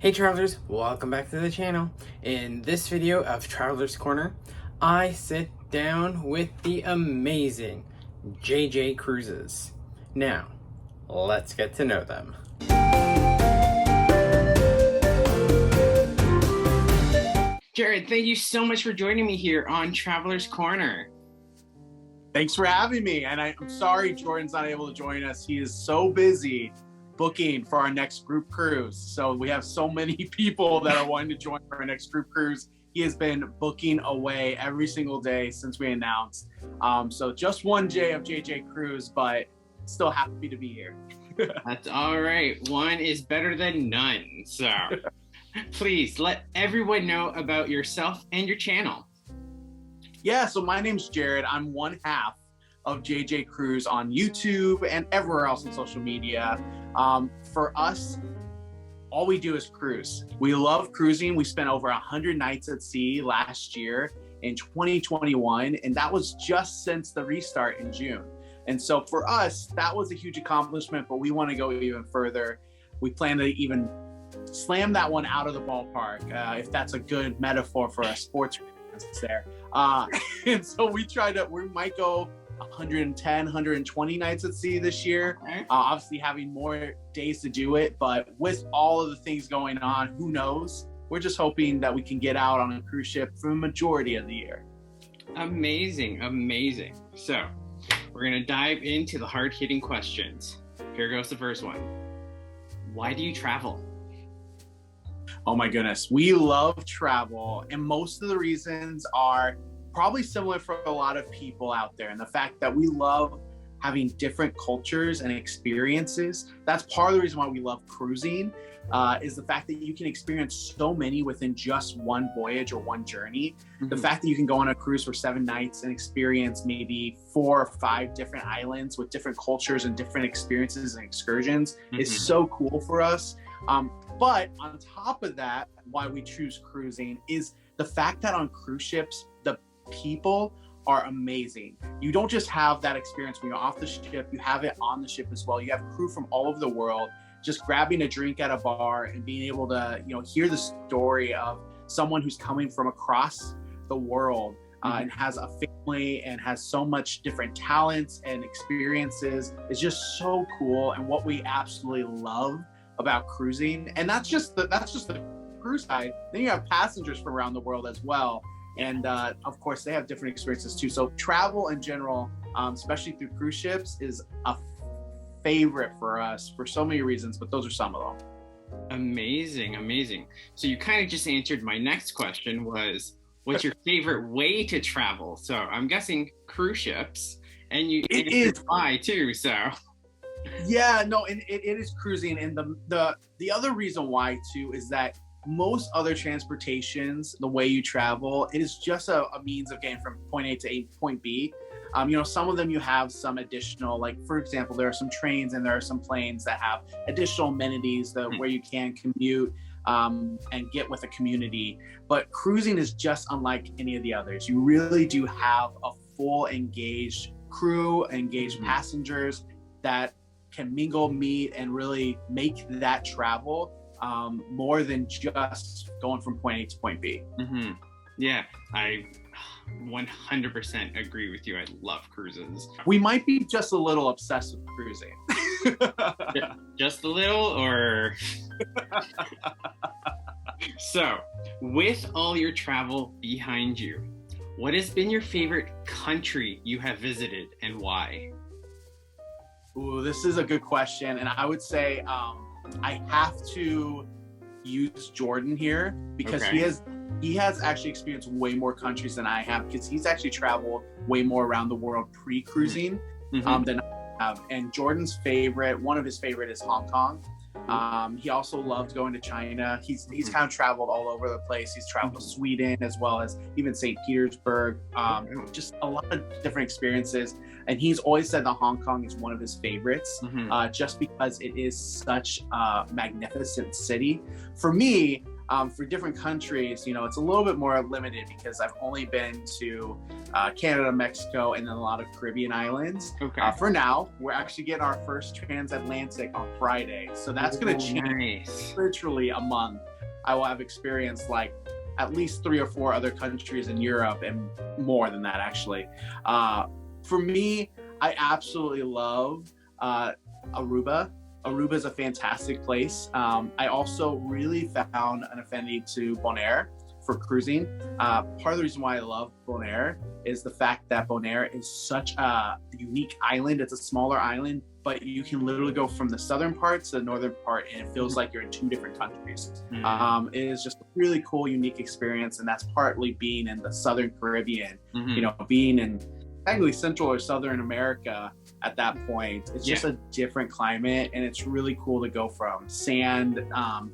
Hey travelers, welcome back to the channel. In this video of Traveler's Corner, I sit down with the amazing JJ Cruises. Now, let's get to know them. Jared, thank you so much for joining me here on Traveler's Corner. Thanks for having me. And I'm sorry Jordan's not able to join us. He is so busy booking for our next group cruise. So we have so many people that are wanting to join for our next group cruise. He has been booking away every single day since we announced. So just one J of JJ Cruise, but still happy to be here. That's all right. One is better than none. So please let everyone know about yourself and your channel. Yeah, so my name's Jared. I'm one half of JJ Cruise on YouTube and everywhere else on social media. For us, all we do is cruise. We love cruising. We spent over 100 nights at sea last year in 2021, and that was just since the restart in June. And so for us, that was a huge accomplishment, but we want to go even further. We plan to even slam that one out of the ballpark, if that's a good metaphor for a sports there. And so we might go 110, 120 nights at sea this year. Okay. Obviously having more days to do it, but with all of the things going on, who knows? We're just hoping that we can get out on a cruise ship for the majority of the year. Amazing, amazing. So we're gonna dive into the hard-hitting questions. Here goes the first one. Why do you travel? Oh my goodness, we love travel, and most of the reasons are probably similar for a lot of people out there. And the fact that we love having different cultures and experiences, that's part of the reason why we love cruising, is the fact that you can experience so many within just one voyage or one journey. Mm-hmm. The fact that you can go on a cruise for 7 nights and experience maybe 4 or 5 different islands with different cultures and different experiences and excursions is so cool for us. But on top of that, why we choose cruising is the fact that on cruise ships, the people are amazing. You don't just have that experience when you're off the ship, you have it on the ship as well. You have crew from all over the world, just grabbing a drink at a bar and being able to, hear the story of someone who's coming from across the world and has a family and has so much different talents and experiences is just so cool, and what we absolutely love about cruising. And that's just the cruise side. Then you have passengers from around the world as well. And of course, they have different experiences too. So travel in general, especially through cruise ships, is a favorite for us for so many reasons, but those are some of them. Amazing, amazing. So you kind of just answered my next question, was what's your favorite way to travel? So I'm guessing cruise ships, and you answered why too, so. Yeah, no, and it is cruising. And the other reason why too is that most other transportations, the way you travel, it is just a means of getting from point A to point B. Some of them you have some additional, like for example, there are some trains and there are some planes that have additional amenities where you can commute and get with a community. But cruising is just unlike any of the others. You really do have a full engaged crew, engaged passengers that can mingle, meet, and really make that travel more than just going from point A to point B. Yeah, I 100% agree with you. I love cruises. We might be just a little obsessed with cruising. Just a little, or? So, with all your travel behind you, what has been your favorite country you have visited and why? Ooh, this is a good question. And I would say I have to use Jordan here because he has actually experienced way more countries than I have, because he's actually traveled way more around the world pre-cruising than I have. And Jordan's one of his favorite is Hong Kong. He also loved going to China. He's kind of traveled all over the place. He's traveled to Sweden as well as even St. Petersburg, just a lot of different experiences. And he's always said that Hong Kong is one of his favorites, just because it is such a magnificent city. For me, for different countries, it's a little bit more limited because I've only been to Canada, Mexico, and then a lot of Caribbean islands. For now, we're actually getting our first transatlantic on Friday. So that's going to change literally a month. I will have experienced like at least 3 or 4 other countries in Europe, and more than that actually. For me, I absolutely love Aruba. Aruba is a fantastic place. I also really found an affinity to Bonaire for cruising. Part of the reason why I love Bonaire is the fact that Bonaire is such a unique island. It's a smaller island, but you can literally go from the southern part to the northern part, and it feels like you're in 2 different countries. It is just a really cool, unique experience, and that's partly being in the Southern Caribbean, you know, being in technically Central or Southern America at that point. It's just a different climate, and it's really cool to go from sand,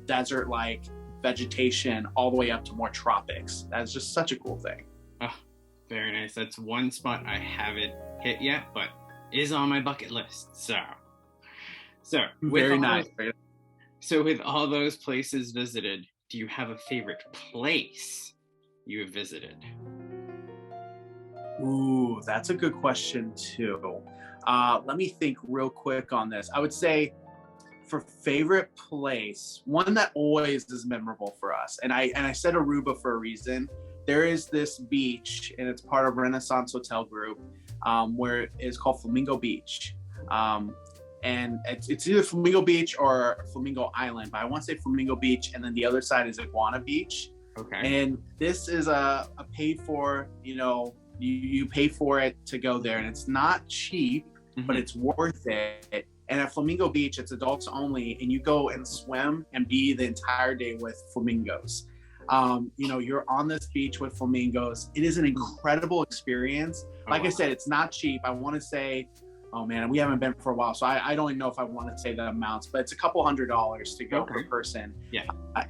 desert-like vegetation all the way up to more tropics. That's just such a cool thing. Oh, very nice. That's one spot I haven't hit yet, but is on my bucket list. So Very nice. So with all those places visited, do you have a favorite place you have visited? Ooh, that's a good question too. Let me think real quick on this. I would say for favorite place, one that always is memorable for us, and I said Aruba for a reason. There is this beach, and it's part of Renaissance Hotel Group, where it's called Flamingo Beach. And it's either Flamingo Beach or Flamingo Island, but I want to say Flamingo Beach, and then the other side is Iguana Beach. Okay. And this is a paid for, you know, you pay for it to go there, and it's not cheap, but it's worth it. And at Flamingo Beach, it's adults only, and you go and swim and be the entire day with flamingos. You know, you're on this beach with flamingos. It is an incredible experience. Like I said, it's not cheap. I want to say, oh man, we haven't been for a while, so I don't even know if I want to say the amounts, but it's a couple $100s to go per person. Yeah.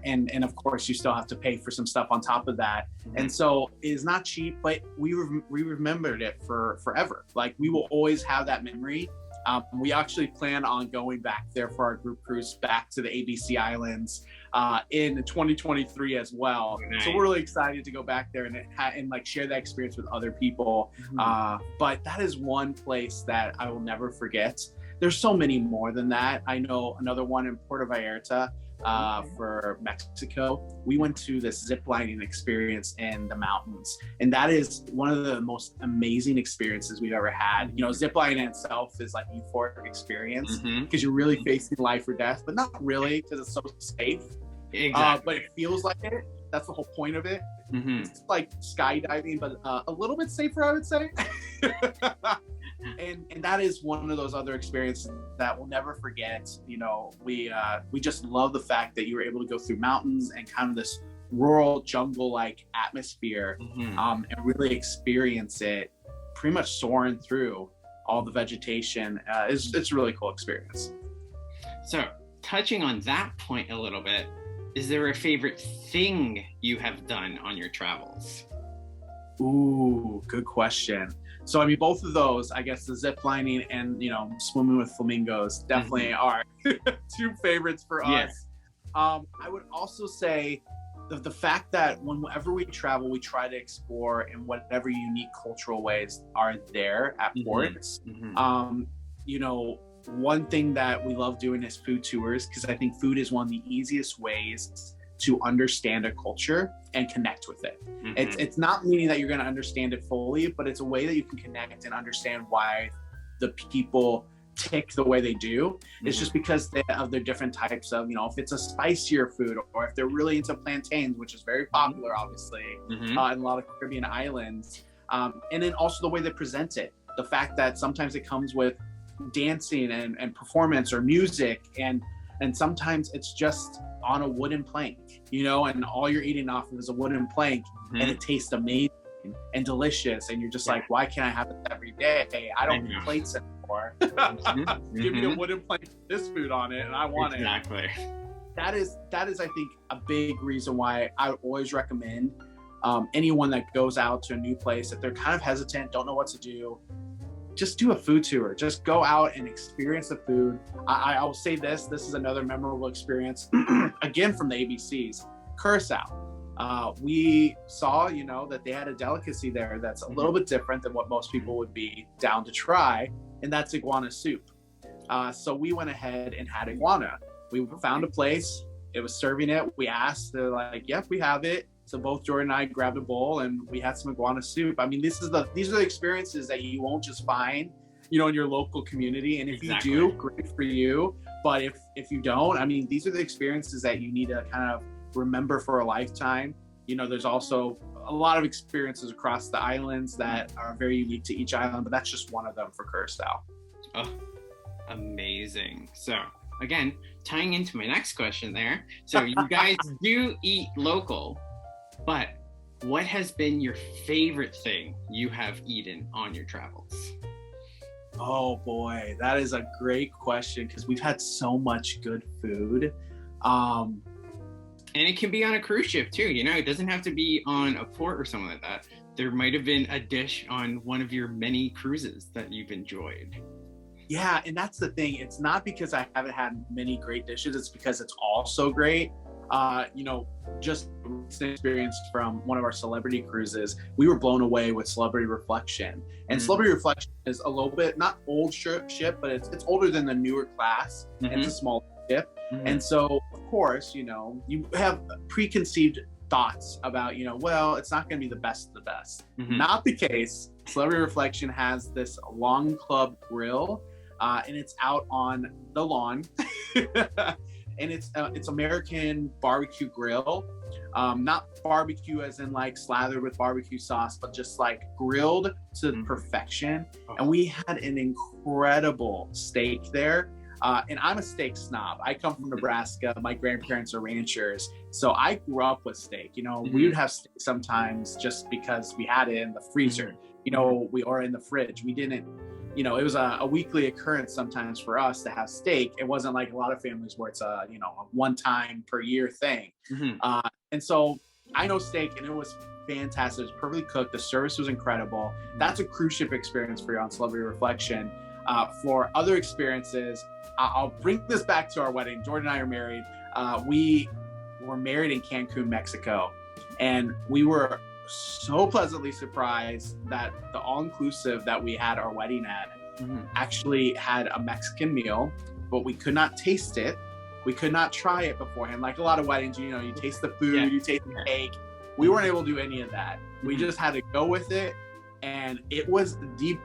And of course, you still have to pay for some stuff on top of that. And so it is not cheap, but we remembered it for forever. Like, we will always have that memory. We actually plan on going back there for our group cruise back to the ABC Islands in 2023 as well. Nice. So we're really excited to go back there and like share that experience with other people. But that is one place that I will never forget. There's so many more than that. I know another one in Puerto Vallarta for Mexico. We went to this zip lining experience in the mountains, and that is one of the most amazing experiences we've ever had. You know, zip lining in itself is like a euphoric experience because you're really facing life or death, but not really, because it's so safe. Exactly. But it feels like it. That's the whole point of it. It's like skydiving, but a little bit safer, I would say. And that is one of those other experiences that we'll never forget. You know, we just love the fact that you were able to go through mountains and kind of this rural jungle-like atmosphere, and really experience it, pretty much soaring through all the vegetation. It's a really cool experience. So, touching on that point a little bit, is there a favorite thing you have done on your travels? Ooh, good question. So, I mean, both of those, I guess the zip lining and, you know, swimming with flamingos definitely are 2 favorites for us. I would also say the fact that whenever we travel, we try to explore in whatever unique cultural ways are there at ports. You know, one thing that we love doing is food tours, because I think food is one of the easiest ways to understand a culture and connect with it. It's not meaning that you're going to understand it fully, but it's a way that you can connect and understand why the people tick the way they do. It's just because of their different types of, you know, if it's a spicier food, or if they're really into plantains, which is very popular, obviously, in a lot of Caribbean islands. And then also the way they present it. The fact that sometimes it comes with dancing and performance or music, and sometimes it's just on a wooden plank, you know, and all you're eating off of is a wooden plank, and it tastes amazing and delicious, and you're just like, why can't I have it every day? I don't need plates anymore. Give me a wooden plate with this food on it, and I want it. Exactly. That is, I think, a big reason why I would always recommend anyone that goes out to a new place, if they're kind of hesitant, don't know what to do, just do a food tour. Just go out and experience the food. I'll say this is another memorable experience, again, from the ABCs, Curacao. We saw, you know, that they had a delicacy there that's a little bit different than what most people would be down to try, and that's iguana soup. So we went ahead and had iguana. We found a place. it was serving it. We asked, they're like, yep, we have it. So both Jordan and I grabbed a bowl and we had some iguana soup. I mean, these are the experiences that you won't just find, you know, in your local community. And if Exactly. you do, great for you. But if you don't, I mean, these are the experiences that you need to kind of remember for a lifetime. You know, there's also a lot of experiences across the islands that are very unique to each island, but that's just one of them for Curacao. Oh, amazing. So again, tying into my next question there. So you guys do eat local, but what has been your favorite thing you have eaten on your travels? Oh boy, that is a great question because we've had so much good food. And it can be on a cruise ship too, you know, it doesn't have to be on a port or something like that. There might have been a dish on one of your many cruises that you've enjoyed. Yeah, and that's the thing. It's not because I haven't had many great dishes, it's because it's all so great. You know, just recent experience from one of our celebrity cruises, we were blown away with Celebrity Reflection. And Celebrity Reflection is a little bit, not old ship, but it's older than the newer class. And it's a small ship. And so, of course, you know, you have preconceived thoughts about, you know, well, it's not going to be the best of the best. Not the case. Celebrity Reflection has this long club grill, and it's out on the lawn. And it's American barbecue grill, not barbecue as in like slathered with barbecue sauce, but just like grilled to perfection. And we had an incredible steak there. And I'm a steak snob. I come from Nebraska. My grandparents are ranchers. So I grew up with steak. You know, we would have steak sometimes just because we had it in the freezer, you know, or in the fridge. We didn't, you know, it was a weekly occurrence sometimes for us to have steak. It wasn't like a lot of families where it's a, you know, a one time per year thing. And so I know steak, and it was fantastic. It was perfectly cooked. The service was incredible. That's a cruise ship experience for you on Celebrity Reflection. For other experiences, I'll bring this back to our wedding. Jordan and I are married. We were married in Cancun, Mexico, and we were so pleasantly surprised that the all-inclusive that we had our wedding at actually had a Mexican meal, but we could not taste it. We could not try it beforehand. Like a lot of weddings, you know, you taste the food, you taste the cake. We weren't able to do any of that. We just had to go with it, and it was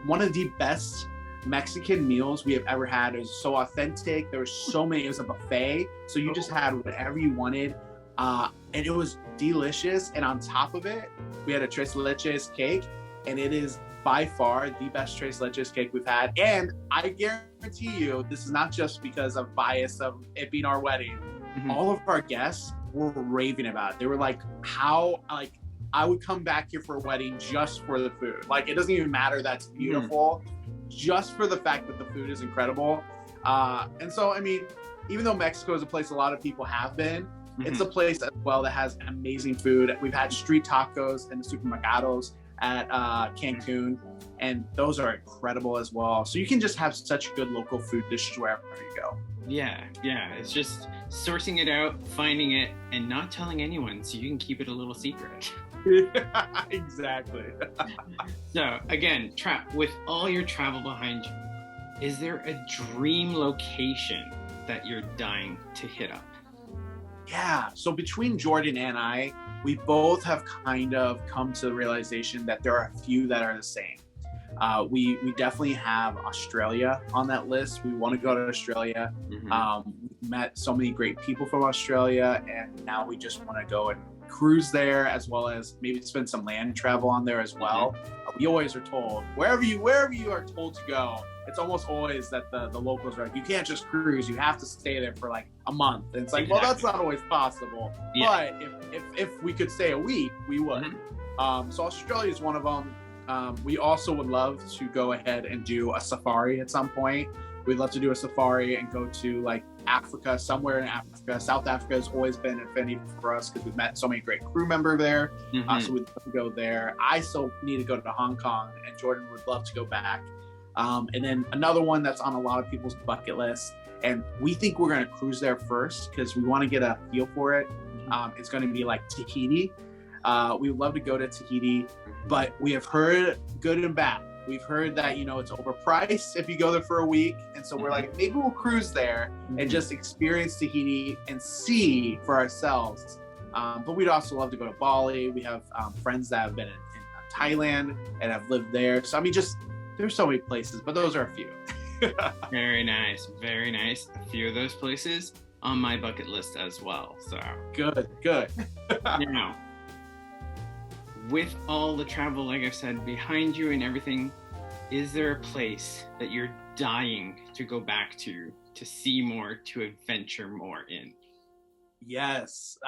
one of the best Mexican meals we have ever had. It was so authentic. There were so many. It was a buffet, so you just had whatever you wanted, and it was delicious. And on top of it, we had a tres leches cake, and it is by far the best tres leches cake we've had. And I guarantee you, this is not just because of bias of it being our wedding. All of our guests were raving about it. They were like, how, like, I would come back here for a wedding just for the food. Like, it doesn't even matter that's beautiful, just for the fact that the food is incredible. And so, I mean, even though Mexico is a place a lot of people have been, it's a place as well that has amazing food. We've had street tacos in the supermercados at Cancun, and those are incredible as well. So you can just have such good local food dishes wherever you go. Yeah, it's just sourcing it out, finding it, and not telling anyone so you can keep it a little secret. Exactly. So again, with all your travel behind you, is there a dream location that you're dying to hit up? Yeah, so between Jordan and I, we both have kind of come to the realization that there are a few that are the same. We definitely have Australia on that list. We want to go to Australia. We've met so many great people from Australia, and now we just want to go and cruise there, as well as maybe spend some land travel on there as well. We always are told, wherever you are told to go, it's almost always that the locals are like, you can't just cruise, you have to stay there for like a month. And it's like, well, that's not always possible. But if we could stay a week, we would. So Australia is one of them. We also would love to go ahead and do a safari at some point. We'd love to do a safari and go to like Africa, somewhere in Africa. South Africa has always been an affinity for us because we've met so many great crew members there. So we'd love to go there. I still need to go to Hong Kong, and Jordan would love to go back. And then another one that's on a lot of people's bucket list, and we think we're going to cruise there first because we want to get a feel for it. It's going to be like Tahiti. We would love to go to Tahiti, but we have heard good and bad We've heard that, you know, it's overpriced if you go there for a week. And so we're like, maybe we'll cruise there and just experience Tahiti and see for ourselves. But we'd also love to go to Bali. We have friends that have been in Thailand and have lived there. So, I mean, just there's so many places, but those are a few. Very nice. Very nice. A few of those places on my bucket list as well. So good. Now, with all the travel, like I said, behind you and everything, is there a place that you're dying to go back to see more, to adventure more in? Yes,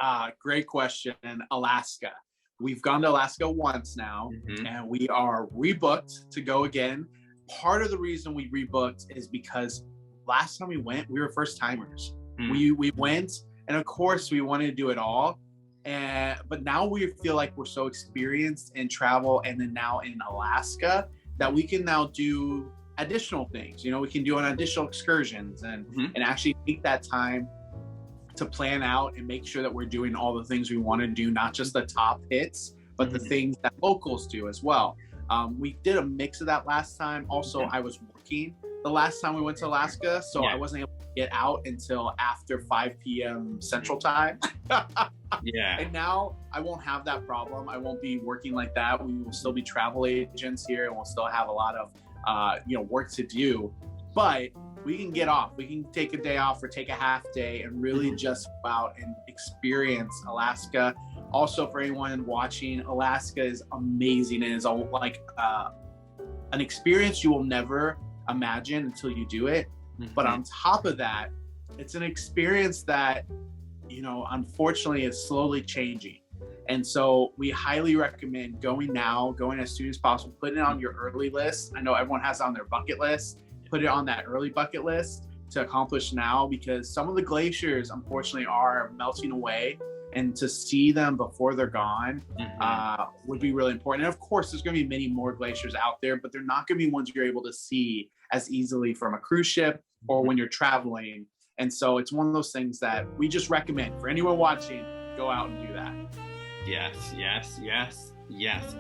great question. Alaska. We've gone to Alaska once now, and we are rebooked to go again. Part of the reason we rebooked is because last time we went, we were first timers. We went, and of course we wanted to do it all. But now we feel like we're so experienced in travel and then now in Alaska that we can now do additional things. You know, we can do an additional excursions and actually take that time to plan out and make sure that we're doing all the things we want to do, not just the top hits, but the things that locals do as well. We did a mix of that last time. Also, I was working the last time we went to Alaska, so I wasn't able to get out until after 5 p.m. Central Time. And now I won't have that problem. I won't be working like that. We will still be travel agents here, and we'll still have a lot of work to do. But we can get off. We can take a day off or take a half day and really just go out and experience Alaska. Also, for anyone watching, Alaska is amazing. It is an experience you will never imagine until you do it. But on top of that, it's an experience that, you know, unfortunately is slowly changing. And so we highly recommend going as soon as possible, putting it on your early list. I know everyone has it on their bucket list. Put it on that early bucket list to accomplish now, because some of the glaciers unfortunately are melting away, and to see them before they're gone would be really important. And of course, there's going to be many more glaciers out there, but they're not going to be ones you're able to see as easily from a cruise ship or when you're traveling. And so it's one of those things that we just recommend for anyone watching, go out and do that. Yes.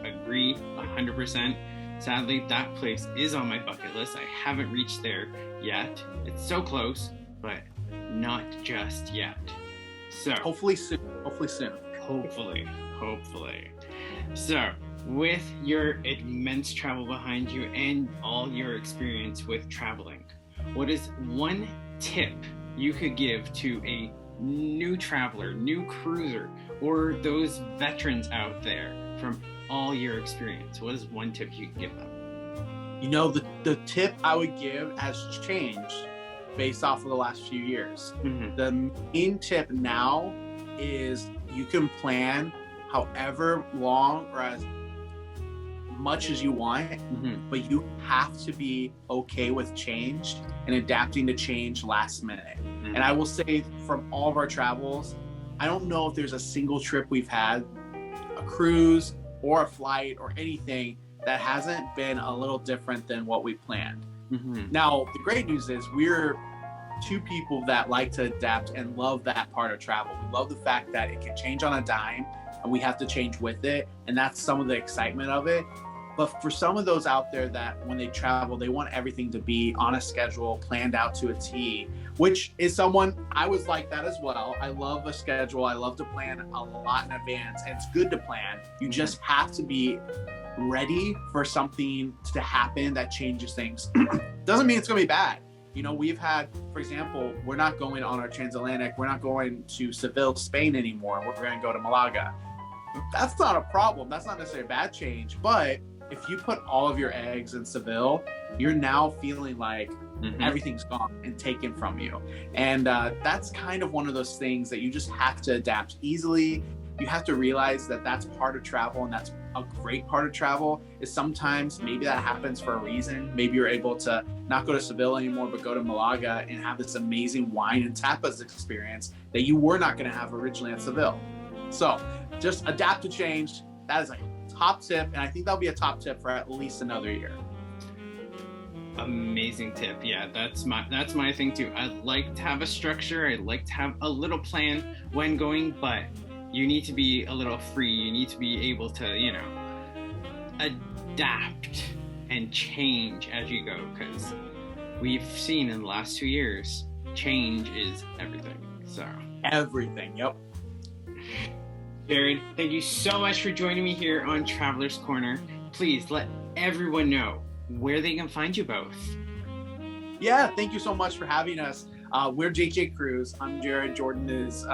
Agree 100%. Sadly, that place is on my bucket list. I haven't reached there yet. It's so close, but not just yet. So hopefully soon. Hopefully. So with your immense travel behind you and all your experience with traveling, what is one tip you could give to a new traveler, new cruiser, or those veterans out there from all your experience? What is one tip you could give them? You know, the tip I would give has changed based off of the last few years. The main tip now is you can plan however long or as much as you want, but you have to be okay with change and adapting to change last minute. And I will say, from all of our travels, I don't know if there's a single trip we've had, a cruise or a flight or anything, that hasn't been a little different than what we planned. Now, the great news is we're two people that like to adapt and love that part of travel. We love the fact that it can change on a dime and we have to change with it. And that's some of the excitement of it. But for some of those out there that when they travel, they want everything to be on a schedule, planned out to a T, which is someone, I was like that as well. I love a schedule. I love to plan a lot in advance, and it's good to plan. You just have to be ready for something to happen that changes things. Doesn't mean it's going to be bad. You know, we've had, for example, we're not going on our transatlantic. We're not going to Seville, Spain anymore. We're going to go to Malaga. That's not a problem. That's not necessarily a bad change. But if you put all of your eggs in Seville, you're now feeling like everything's gone and taken from you. And that's kind of one of those things that you just have to adapt easily. You have to realize that that's part of travel, and that's a great part of travel. Is sometimes maybe that happens for a reason. Maybe you're able to not go to Seville anymore, but go to Malaga and have this amazing wine and tapas experience that you were not going to have originally at Seville. So just adapt to change. That is a top tip, and I think that'll be a top tip for at least another year. Amazing tip. Yeah, that's my thing too. I like to have a structure. I like to have a little plan when going, but you need to be a little free. You need to be able to, adapt and change as you go, because we've seen in the last 2 years, change is everything. So Everything, yep. Jared, thank you so much for joining me here on Traveler's Corner. Please let everyone know where they can find you both. Yeah, thank you so much for having us. We're JJ Cruise. I'm Jared. Jordan is,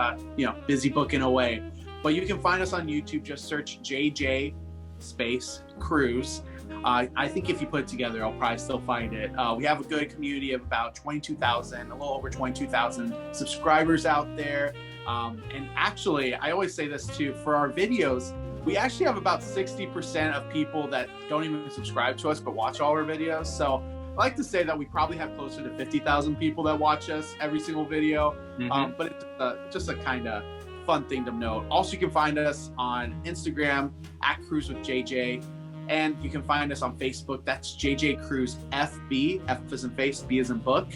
busy booking away. But you can find us on YouTube. Just search JJ space Cruise. I think if you put it together, I'll probably still find it. We have a good community of about 22,000, a little over 22,000 subscribers out there. And actually, I always say this too, for our videos, we actually have about 60% of people that don't even subscribe to us, but watch all our videos. So I like to say that we probably have closer to 50,000 people that watch us every single video. But it's just a kind of fun thing to note. Also, you can find us on Instagram at Cruise with JJ. And you can find us on Facebook. That's JJ Cruise FB, F as in face, B as in book.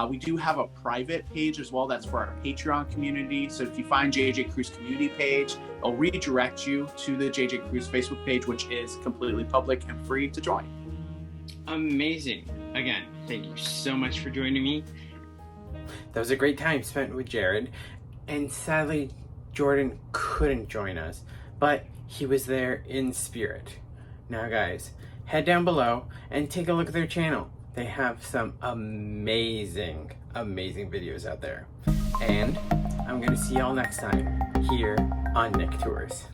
We do have a private page as well. That's for our Patreon community. So if you find JJ Cruise community page, it'll redirect you to the JJ Cruise Facebook page, which is completely public and free to join. Amazing. Again, thank you so much for joining me. That was a great time spent with Jared. And sadly, Jordan couldn't join us, but he was there in spirit. Now guys, head down below and take a look at their channel. They have some amazing videos out there. And I'm gonna see y'all next time here on Nick Tours.